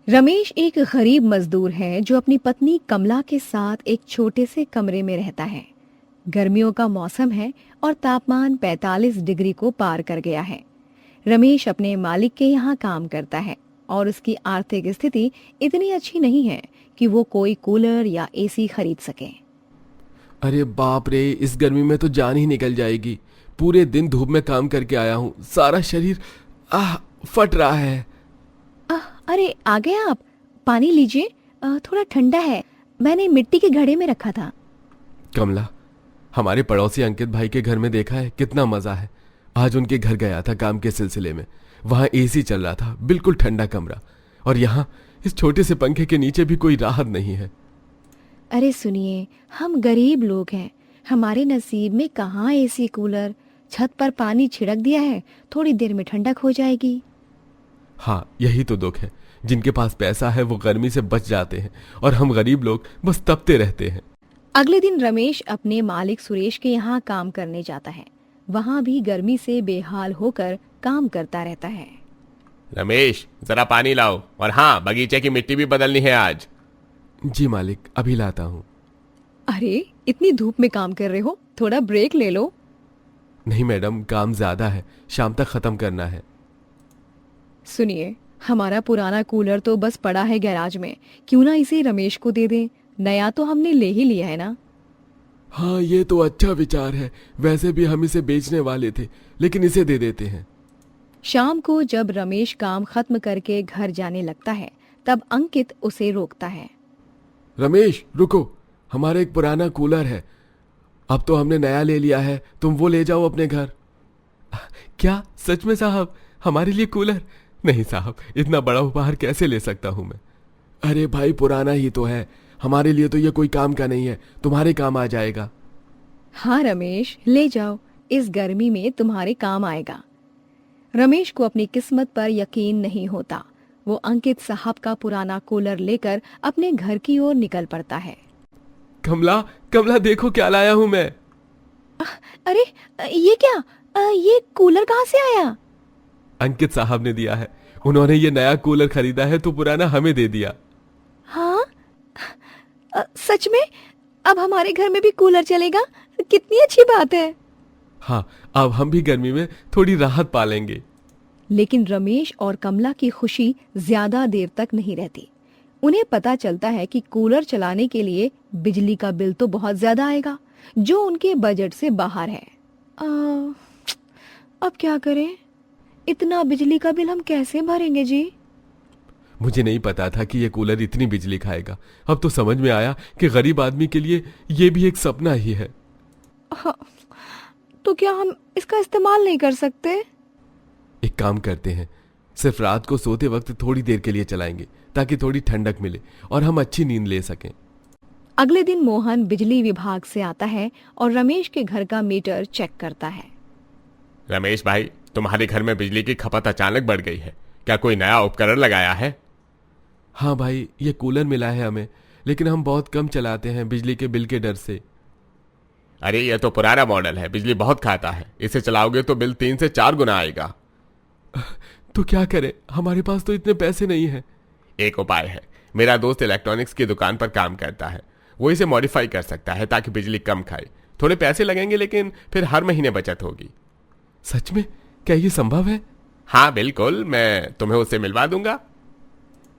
रमेश एक गरीब मजदूर है जो अपनी पत्नी कमला के साथ एक छोटे से कमरे में रहता है। गर्मियों का मौसम है और तापमान 45 डिग्री को पार कर गया है। रमेश अपने मालिक के यहाँ काम करता है और उसकी आर्थिक स्थिति इतनी अच्छी नहीं है कि वो कोई कूलर या एसी खरीद सके। अरे बाप रे, इस गर्मी में तो जान ही निकल जाएगी। पूरे दिन धूप में काम करके आया हूँ, सारा शरीर फट रहा है। अरे आ गए आप, पानी लीजिए। थोड़ा ठंडा है, मैंने मिट्टी के घड़े में रखा था। कमला, हमारे पड़ोसी अंकित भाई के घर में देखा है कितना मजा है। आज उनके घर गया था काम के सिलसिले में। वहां एसी चल रहा था, बिल्कुल ठंडा कमरा, और यहाँ इस छोटे से पंखे के नीचे भी कोई राहत नहीं है। अरे सुनिए, हम गरीब लोग हैं, हमारे नसीब में कहाँ एसी कूलर। छत पर पानी छिड़क दिया है, थोड़ी देर में ठंडक हो जाएगी। हाँ, यही तो दुख है। जिनके पास पैसा है वो गर्मी से बच जाते हैं और हम गरीब लोग बस तपते रहते हैं। अगले दिन रमेश अपने मालिक सुरेश के यहाँ काम करने जाता है। वहाँ भी गर्मी से बेहाल होकर काम करता रहता है। रमेश, जरा पानी लाओ, और हाँ, बगीचे की मिट्टी भी बदलनी है आज। जी मालिक, अभी लाता हूँ। अरे इतनी धूप में काम कर रहे हो, थोड़ा ब्रेक ले लो। नहीं मैडम, काम ज्यादा है, शाम तक खत्म करना है। सुनिए, हमारा पुराना कूलर तो बस पड़ा है गैराज में, क्यों ना इसे रमेश को दे दें। नया तो हमने ले ही लिया है ना। हाँ, ये तो अच्छा विचार है। वैसे भी हम इसे बेचने वाले थे, लेकिन इसे दे देते हैं। शाम को जब रमेश काम खत्म करके घर जाने लगता है, तब अंकित उसे रोकता है। रमेश रुको, हमारा एक पुराना कूलर है, अब तो हमने नया ले लिया है, तुम वो ले जाओ अपने घर। क्या सच में साहब, हमारे लिए कूलर? नहीं साहब, इतना बड़ा उपहार कैसे ले सकता हूं मैं। अरे भाई, पुराना ही तो है, हमारे लिए तो ये कोई काम का नहीं है, तुम्हारे काम आ जाएगा। हाँ रमेश, ले जाओ, इस गर्मी में तुम्हारे काम आएगा। रमेश को अपनी किस्मत पर यकीन नहीं होता। वो अंकित साहब का पुराना कूलर लेकर अपने घर की ओर निकल पड़ता है। कमला, कमला देखो क्या लाया हूं मैं। अरे ये क्या? ये कूलर कहाँ से आया? अंकित साहब ने दिया है। उन्होंने ये नया कूलर खरीदा है तो पुराना हमें दे दिया। हाँ, सच में? अब हमारे घर में भी कूलर चलेगा? कितनी अच्छी बात है। हाँ, अब हम भी गर्मी में थोड़ी राहत पालेंगे। लेकिन रमेश और कमला की खुशी ज्यादा देर तक नहीं रहती। उन्हें पता चलता है कि कूलर चलाने के लिए बिजली का बिल तो बहुत ज्यादा आएगा, जो उनके बजट से बाहर है। अब क्या करें? इतना बिजली का बिल हम कैसे भरेंगे जी? मुझे नहीं पता था कि ये कूलर इतनी बिजली खाएगा। अब तो समझ में आया कि गरीब आदमी के लिए ये भी एक सपना ही है। हाँ, तो क्या हम इसका इस्तेमाल नहीं कर सकते? एक काम करते हैं, सिर्फ रात को सोते वक्त थोड़ी देर के लिए चलाएंगे, ताकि थोड़ी ठंडक मिले और हम अच्छी नींद ले सकें। अगले दिन मोहन बिजली विभाग से आता है और रमेश के घर का मीटर चेक करता है। रमेश भाई, तुम्हारे घर में बिजली की खपत अचानक बढ़ गई है। क्या कोई नया उपकरण लगाया है? हाँ भाई, ये कूलर मिला है हमें, लेकिन हम बहुत कम चलाते हैं बिजली के बिल के डर से। अरे ये तो पुराना मॉडल है, बिजली बहुत खाता है। इसे चलाओगे तो बिल 3 से 4 गुना आएगा। तो क्या करें, हमारे पास तो इतने पैसे नहीं है। एक उपाय है, मेरा दोस्त इलेक्ट्रॉनिक्स की दुकान पर काम करता है, वो इसे मॉडिफाई कर सकता है ताकि बिजली कम खाए। थोड़े पैसे लगेंगे, लेकिन फिर हर महीने बचत होगी। सच में? क्या ये संभव है? हाँ बिल्कुल, मैं तुम्हें उससे मिलवा दूंगा।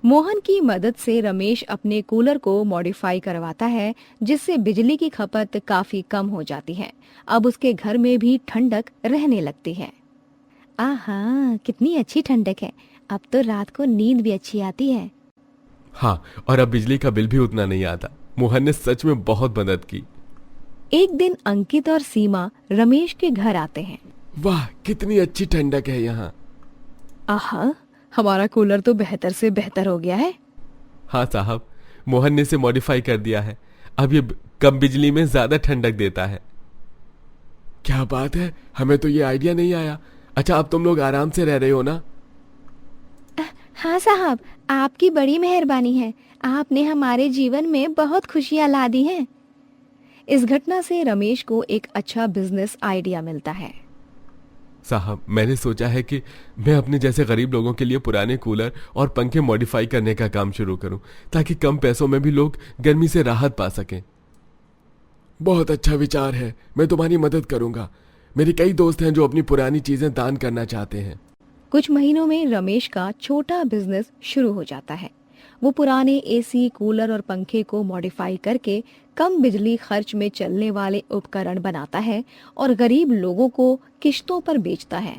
मोहन की मदद से रमेश अपने कूलर को मॉडिफाई करवाता है, जिससे बिजली की खपत काफी कम हो जाती है। अब उसके घर में भी ठंडक रहने लगती है। आहा, कितनी अच्छी ठंडक है। अब तो रात को नींद भी अच्छी आती है। हाँ, और अब बिजली का बिल भी उतना नहीं आता। मोहन ने सच में बहुत मदद की। एक दिन अंकित और सीमा रमेश के घर आते हैं। वाह, कितनी अच्छी ठंडक है यहाँ। आहा, हमारा कूलर तो बेहतर से बेहतर हो गया है। हाँ साहब, मोहन ने इसे मॉडिफाई कर दिया है। अब ये कम बिजली में ज्यादा ठंडक देता है। क्या बात है, हमें तो ये आइडिया नहीं आया। अच्छा, अब तुम लोग आराम से रह रहे हो ना? हाँ साहब, आपकी बड़ी मेहरबानी है। आपने हमारे जीवन में बहुत खुशियां ला दी हैं। इस घटना से रमेश को एक अच्छा बिजनेस आइडिया मिलता है। साहब, मैंने सोचा है कि मैं अपने जैसे गरीब लोगों के लिए पुराने कूलर और पंखे मॉडिफाई करने का काम शुरू करूं, ताकि कम पैसों में भी लोग गर्मी से राहत पा सकें। बहुत अच्छा विचार है, मैं तुम्हारी मदद करूंगा। मेरे कई दोस्त हैं जो अपनी पुरानी चीजें दान करना चाहते हैं। कुछ महीनों में रमेश का छोटा बिजनेस शुरू हो जाता है। वो पुराने एसी, कूलर और पंखे को मॉडिफाई करके कम बिजली खर्च में चलने वाले उपकरण बनाता है और गरीब लोगों को किश्तों पर बेचता है।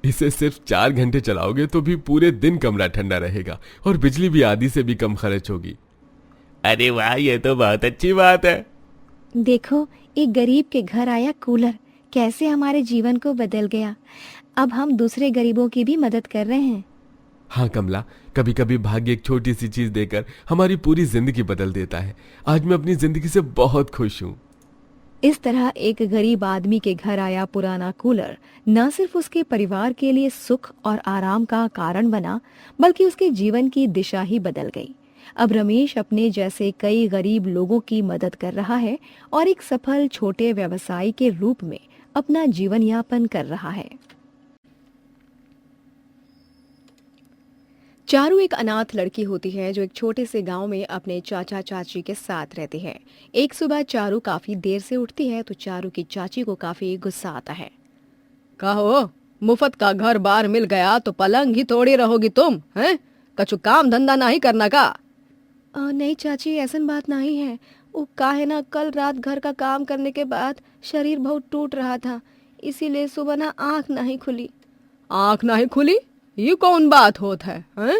इसे सिर्फ 4 घंटे चलाओगे तो भी पूरे दिन कमरा ठंडा रहेगा और बिजली भी आधी से भी कम खर्च होगी। अरे वाह, ये तो बहुत अच्छी बात है। देखो, एक गरीब के घर आया कूलर, कैसे हमारे जीवन को बदल गया। अब हम दूसरे गरीबों की भी मदद कर रहे हैं। हाँ कमला, कभी कभी भाग्य एक छोटी सी चीज देकर हमारी पूरी जिंदगी बदल देता है। आज मैं अपनी जिंदगी से बहुत खुश हूँ। इस तरह एक गरीब आदमी के घर आया पुराना कूलर न सिर्फ उसके परिवार के लिए सुख और आराम का कारण बना, बल्कि उसके जीवन की दिशा ही बदल गई। अब रमेश अपने जैसे कई गरीब लोगों की मदद कर रहा है और एक सफल छोटे व्यवसायी के रूप में अपना जीवन यापन कर रहा है। चारू एक अनाथ लड़की होती है जो एक छोटे से गांव में अपने चाचा चाची के साथ रहती है। एक सुबह चारू काफी देर से उठती है तो चारू की चाची को काफी गुस्सा आता है। कहो, मुफ्त का घर बार मिल गया तो पलंग ही तोड़ी रहोगी तुम, हैं? कछु काम धंधा नहीं करना का? नहीं चाची, ऐसा बात नहीं है। वो का है ना, कल रात घर का काम करने के बाद शरीर बहुत टूट रहा था, इसीलिए सुबह ना आँख नहीं खुली। आँख नहीं खुली? ये कौन बात होत है, हैं?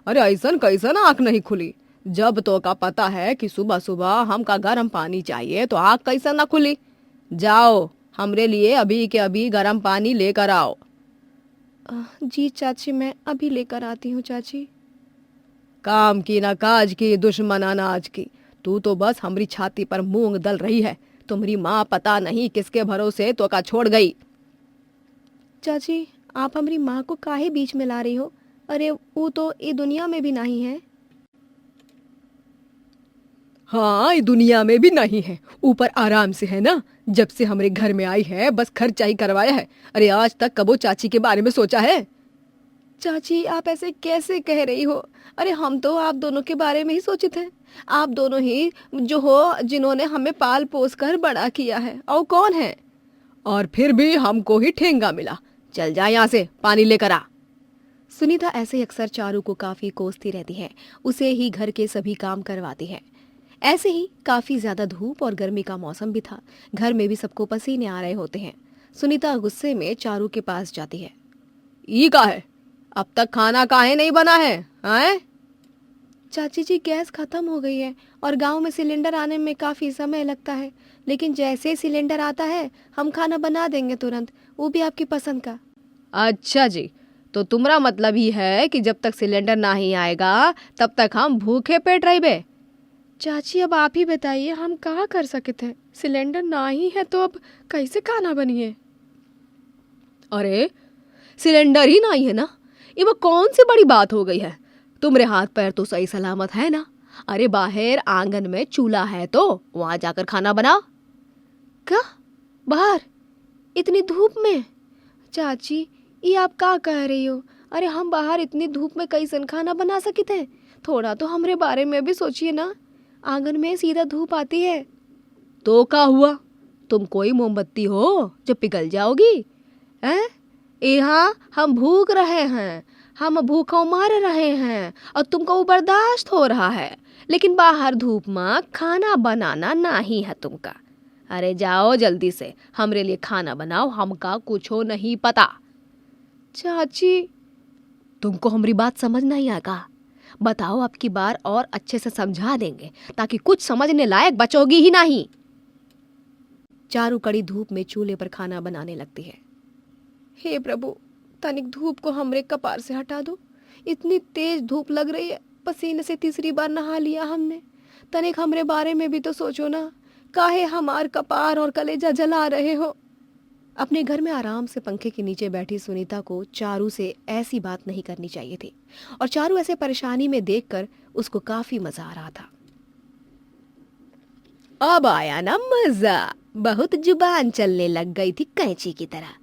अरे ऐसन कैसन आँख नहीं खुली? जब तो का पता है कि सुबह सुबह हमका गर्म पानी चाहिए तो आँख कैसे ना खुली? जाओ, हमरे लिए अभी के अभी गर्म पानी लेकर आओ। जी चाची, मैं अभी लेकर आती हूँ चाची। काम की ना काज की, दुश्मन अनाज की। तू तो बस हमारी छाती पर मूंग दल रही है। तुम्हारी माँ पता नहीं किसके भरोसे तो का छोड़ गई। चाची, आप हमारी माँ को काहे बीच में ला रही हो? अरे वो तो ये दुनिया में भी नहीं है। हाँ, ये दुनिया में भी नहीं है, ऊपर आराम से है ना। जब से हमारे घर में आई है बस खर्चा ही करवाया है। अरे आज तक कबो चाची के बारे में सोचा है? चाची, आप ऐसे कैसे कह रही हो? अरे हम तो आप दोनों के बारे में ही सोचे थे। आप दोनों ही जो हो जिन्होंने हमें पाल पोस कर बड़ा किया है। और कौन है? और फिर भी हमको ही ठेंगा मिला। चल जा यहाँ से, पानी लेकर आ। सुनीता ऐसे अक्सर चारू को काफी कोसती रहती है, उसे ही घर के सभी काम करवाती है। ऐसे ही काफी ज्यादा धूप और गर्मी का मौसम भी था। घर में भी सबको पसीने आ रहे होते हैं। सुनीता गुस्से में चारू के पास जाती है। ई का है? अब तक खाना काहे नहीं बना है, हैं? चाची जी, गैस खत्म हो गई है और गांव में सिलेंडर आने में काफी समय लगता है, लेकिन जैसे सिलेंडर आता है हम खाना बना देंगे तुरंत, वो भी आपकी पसंद का। अच्छा जी, तो तुम्हारा मतलब ही है कि जब तक सिलेंडर नहीं आएगा तब तक हम भूखे पेट रहिबे? चाची, अब आप ही बताइए, हम कहाँ कर सकते हैं? सिलेंडर ना ही है तो अब कैसे खाना बनिए? अरे सिलेंडर ही नहीं है ना, ये वो कौन सी बड़ी बात हो गई है? तुम्हारे हाथ पैर तो सही सलामत है ना? अरे बाहर आंगन में चूल्हा है तो वहां जाकर खाना बना। क्या? बाहर इतनी धूप में? चाची, ये आप क्या कह रही हो? अरे हम बाहर इतनी धूप में कैसे खाना बना सके थे? थोड़ा तो हमरे बारे में भी सोचिए ना। आंगन में सीधा धूप आती है। तो क्या हुआ? तुम कोई मोमबत्ती हो जो पिघल जाओगी? हैं? यहाँ हम भूख रहे हैं, हम भूखों मार रहे हैं और तुमको वो बर्दाश्त हो रहा है, लेकिन बाहर धूप में खाना बनाना नहीं है तुमका। अरे जाओ जल्दी से, हमरे लिए खाना बनाओ, हमका कुछ हो नहीं पता। चाची, तुमको हमारी बात समझ नहीं आएगा? बताओ, अब की बार और अच्छे से समझा देंगे ताकि कुछ समझने लायक बचोगी ही नहीं। चारू कड़ी धूप में चूल्हे पर खाना बनाने लगती है। हे प्रभु, तनिक धूप को हमरे कपार से हटा दो। इतनी तेज धूप लग रही है, पसीने से तीसरी बार नहा लिया हमने। तनिक हमरे बारे में भी तो सोचो ना, काहे हमार कपार और कलेजा जला रहे हो? अपने घर में आराम से पंखे के नीचे बैठी सुनीता को चारू से ऐसी बात नहीं करनी चाहिए थी, और चारू ऐसे परेशानी में देखकर उसको काफी मजा आ रहा था। अब आया ना मजा, बहुत जुबान चलने लग गई थी कैंची की तरह।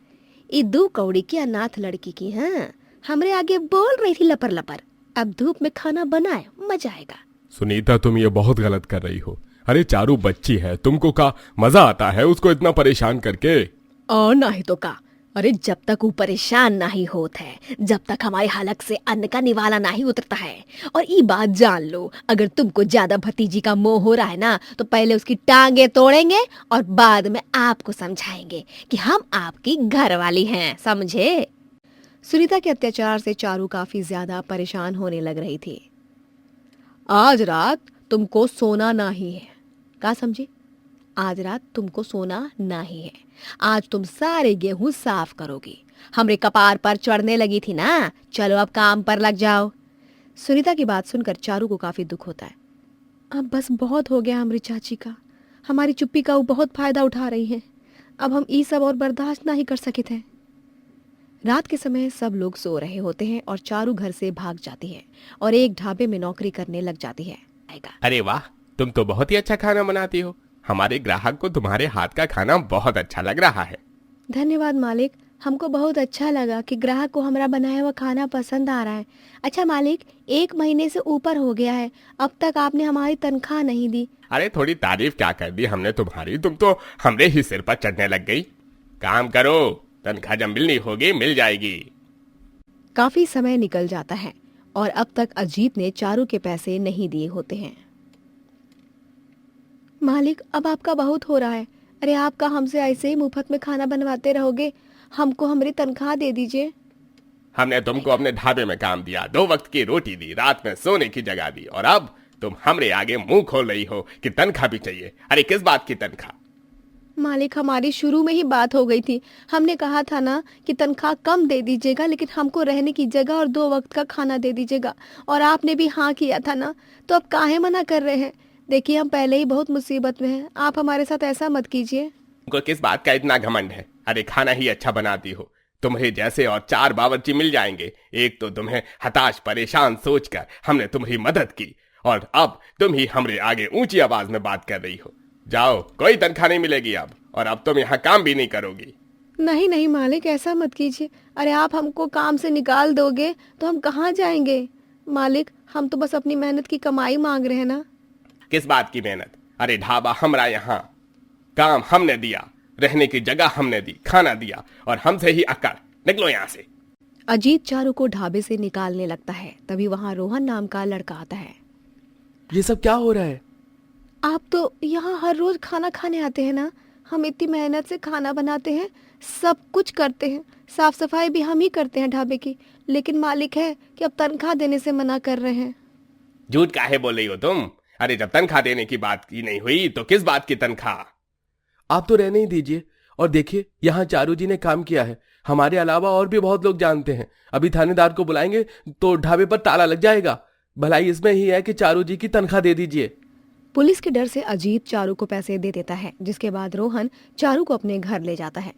ये 2 कौड़ी की अनाथ लड़की की। हाँ, हमरे आगे बोल रही थी लपर लपर। अब धूप में खाना बनाए, मजा आएगा। सुनीता, तुम ये बहुत गलत कर रही हो। अरे चारू बच्ची है, तुमको का मजा आता है उसको इतना परेशान करके? और नहीं तो का। अरे जब तक वो परेशान नहीं होत है, जब तक हमारे हलक से अन्न का निवाला नहीं उतरता है। और ये बात जान लो, अगर तुमको ज्यादा भतीजी का मोह हो रहा है ना, तो पहले उसकी टांगे तोड़ेंगे और बाद में आपको समझाएंगे कि हम आपकी घरवाली हैं, समझे? सुनीता के अत्याचार से चारू काफी ज्यादा परेशान होने लग रही थी। आज रात तुमको सोना नहीं है, क्या समझी? आज रात तुमको सोना नहीं है। आज तुम सारे गेहूं साफ करोगी। हमरे कपार पर चढ़ने लगी थी ना, चलो अब काम पर लग जाओ। सुनीता की बात सुनकर चारू को काफी दुख होता है। अब बस बहुत हो गया हमारी चाची का। हमारी चुप्पी का वो बहुत फायदा उठा रही है। अब हम ये सब और बर्दाश्त नहीं कर सके थे। रात के समय सब लोग सो रहे होते हैं और चारू घर से भाग जाती है और एक ढाबे में नौकरी करने लग जाती है। अरे वाह, तुम तो बहुत ही अच्छा खाना बनाती हो। हमारे ग्राहक को तुम्हारे हाथ का खाना बहुत अच्छा लग रहा है। धन्यवाद मालिक, हमको बहुत अच्छा लगा कि ग्राहक को हमारा बनाया हुआ खाना पसंद आ रहा है। अच्छा मालिक, 1 महीने से ऊपर हो गया है, अब तक आपने हमारी तनख्वाह नहीं दी। अरे थोड़ी तारीफ क्या कर दी हमने तुम्हारी, तुम तो हमरे ही सिर पर चढ़ने लग गई। काम करो, तनख्वाह जब मिलनी होगी मिल जाएगी। काफी समय निकल जाता है और अब तक अजीत ने चारू के पैसे नहीं दिए होते हैं। मालिक, अब आपका बहुत हो रहा है। अरे आपका हमसे ऐसे ही मुफ्त में खाना बनवाते रहोगे? हमको हमारी तनख्वाह दे दीजिए। हमने तुमको अपने ढाबे में काम दिया, 2 वक्त की रोटी दी, रात में सोने की जगह दी, और अब तुम हमरे आगे मुंह खोल रही हो कि तनख्वाह भी चाहिए। अरे किस बात की तनख्वाह? मालिक, हमारी शुरू में ही बात हो गई थी। हमने कहा था ना कि तनख्वाह कम दे दीजिएगा, लेकिन हमको रहने की जगह और 2 वक्त का खाना दे दीजिएगा, और आपने भी हाँ किया था ना, तो अब काहे मना कर रहे हैं? देखिए, हम पहले ही बहुत मुसीबत में हैं, आप हमारे साथ ऐसा मत कीजिए। तुमको किस बात का इतना घमंड है? अरे खाना ही अच्छा बनाती हो, तुम्हें जैसे और 4 बावर्ची मिल जाएंगे। एक तो तुम्हें हताश परेशान सोचकर हमने तुम्हारी मदद की, और अब तुम ही हमरे आगे ऊंची आवाज में बात कर रही हो। जाओ, कोई तनख्वाह नहीं मिलेगी अब, और अब तुम यहाँ काम भी नहीं करोगी। नहीं नहीं मालिक, ऐसा मत कीजिए। अरे आप हमको काम से निकाल दोगे तो हम कहाँ जाएंगे? मालिक, हम तो बस अपनी मेहनत की कमाई मांग रहे हैं ना। किस बात की मेहनत? अरे ढाबा हमरा यहाँ, काम हमने दिया, रहने की जगह हमने दी, खाना दिया, और हमसे ही अकड़। निकलो यहाँ से। अजीत चारू को ढाबे से निकालने लगता है। तभी वहाँ रोहन नाम का लड़का आता है। ये सब क्या हो रहा है? आप तो यहाँ हर रोज खाना खाने आते हैं ना? हम इतनी मेहनत से खाना बनाते हैं, सब कुछ करते हैं, साफ सफाई भी हम ही करते हैं ढाबे की, लेकिन मालिक है कि अब तनख्वाह देने से मना कर रहे हैं। झूठ काहे बोल रही हो तुम? अरे जब तनख्वाह देने की बात की नहीं हुई तो किस बात की तनख्वाह? आप तो रहने ही दीजिए। और देखिए, यहाँ चारू जी ने काम किया है, हमारे अलावा और भी बहुत लोग जानते हैं। अभी थानेदार को बुलाएंगे तो ढाबे पर ताला लग जाएगा। भलाई इसमें ही है कि चारू जी की तनख्वाह दे दीजिए। पुलिस के डर से अजीत चारू को पैसे दे देता है, जिसके बाद रोहन चारू को अपने घर ले जाता है।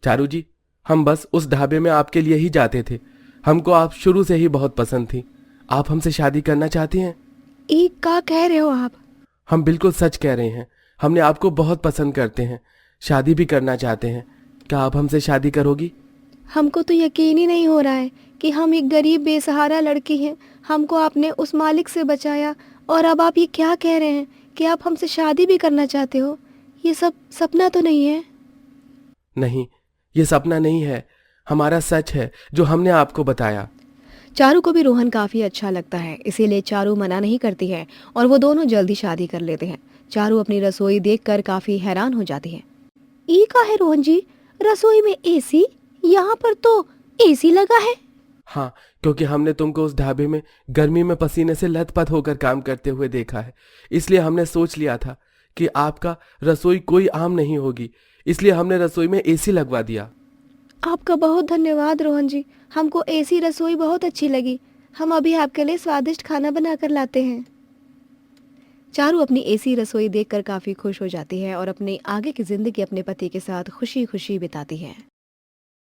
चारू जी, हम बस उस ढाबे में आपके लिए ही जाते थे। हमको आप शुरू से ही बहुत पसंद थी। आप हमसे शादी करना चाहती हैं? क्या कह रहे हो आप? हम बिल्कुल सच कह रहे हैं। हमने आपको बहुत पसंद करते हैं, शादी भी करना चाहते हैं। क्या आप हमसे शादी करोगी? हमको तो यकीन ही नहीं हो रहा है कि हम एक गरीब बेसहारा लड़की हैं। हमको आपने उस मालिक से बचाया, और अब आप ये क्या कह रहे हैं कि आप हमसे शादी भी करना चाहते हो? ये सब सपना तो नहीं है? नहीं, ये सपना नहीं है, हमारा सच है जो हमने आपको बताया। चारू को भी रोहन काफी अच्छा लगता है, इसीलिए चारू मना नहीं करती है और वो दोनों जल्दी शादी कर लेते हैं। चारू अपनी रसोई देखकर काफी हैरान हो जाती है। ई का है रोहन जी, रसोई में एसी? यहाँ पर तो एसी लगा है। हाँ, क्योंकि हमने तुमको उस ढाबे में गर्मी में पसीने से लथपथ होकर काम करते हुए देखा है, इसलिए हमने सोच लिया था कि आपका रसोई कोई आम नहीं होगी, इसलिए हमने रसोई में एसी लगवा दिया। आपका बहुत धन्यवाद रोहन जी, हमको एसी रसोई बहुत अच्छी लगी। हम अभी आपके लिए स्वादिष्ट खाना बनाकर लाते हैं। चारू अपनी एसी रसोई देखकर काफी खुश हो जाती है और अपनी आगे की जिंदगी अपने पति के साथ खुशी खुशी बिताती है।